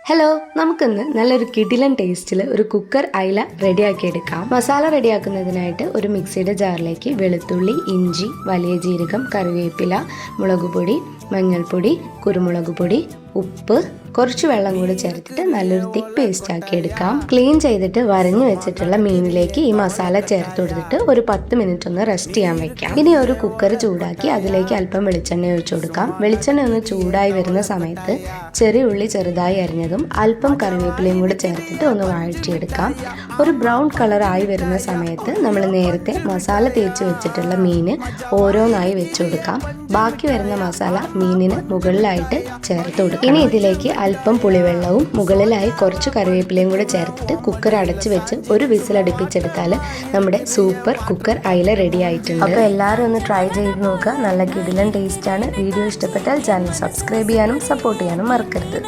Hello, നമുക്കിന്ന് നല്ലൊരു കിടിലൻ ടേസ്റ്റിൽ ഒരു കുക്കർ അയില റെഡിയാക്കി എടുക്കാം. മസാല റെഡിയാക്കുന്നതിനായിട്ട് ഒരു മിക്സിയുടെ ജാറിലേക്ക് വെളുത്തുള്ളി, ഇഞ്ചി, വലിയ ജീരകം, കറിവേപ്പില, മുളകുപൊടി, മഞ്ഞൾപ്പൊടി, കുരുമുളക് പൊടി, ഉപ്പ്, കുറച്ച് വെള്ളം കൂടി ചേർത്തിട്ട് നല്ലൊരു തിക്ക് പേസ്റ്റ് ആക്കി എടുക്കാം. ക്ലീൻ ചെയ്തിട്ട് വരഞ്ഞു വെച്ചിട്ടുള്ള മീനിലേക്ക് ഈ മസാല ചേർത്ത് കൊടുത്തിട്ട് ഒരു 10 മിനിറ്റ് ഒന്ന് റെസ്റ്റ് ചെയ്യാൻ വെക്കാം. ഇനി ഒരു കുക്കർ ചൂടാക്കി അതിലേക്ക് അല്പം വെളിച്ചെണ്ണ ഒഴിച്ചു കൊടുക്കാം. വെളിച്ചെണ്ണ ഒന്ന് ചൂടായി വരുന്ന സമയത്ത് ചെറിയ ഉള്ളി ചെറുതായി അരിഞ്ഞതും അല്പം കറിവേപ്പിലയും കൂടി ചേർത്തിട്ട് ഒന്ന് വഴറ്റിയെടുക്കാം. ഒരു ബ്രൗൺ കളർ ആയി വരുന്ന സമയത്ത് നമ്മൾ നേരത്തെ മസാല തേച്ച് വെച്ചിട്ടുള്ള മീന് ഓരോന്നായി വെച്ചു കൊടുക്കാം. ബാക്കി വരുന്ന മസാല മീനിന് മുകളിലായിട്ട് ചേർത്ത് കൊടുക്കാം. ഇനി ഇതിലേക്ക് അല്പം പുളിവെള്ളവും മുകളിലായി കുറച്ച് കറിവേപ്പിലയും കൂടെ ചേർത്തിട്ട് കുക്കർ അടച്ചു വെച്ച് ഒരു വിസിൽ അടുപ്പിച്ചെടുത്താൽ നമ്മുടെ സൂപ്പർ കുക്കർ അയില റെഡി ആയിട്ടുണ്ട്. അപ്പോൾ എല്ലാവരും ഒന്ന് ട്രൈ ചെയ്ത് നോക്കുക. നല്ല കിടിലൻ ടേസ്റ്റാണ്. വീഡിയോ ഇഷ്ടപ്പെട്ടാൽ ചാനൽ സബ്സ്ക്രൈബ് ചെയ്യാനും സപ്പോർട്ട് ചെയ്യാനും മറക്കരുത്.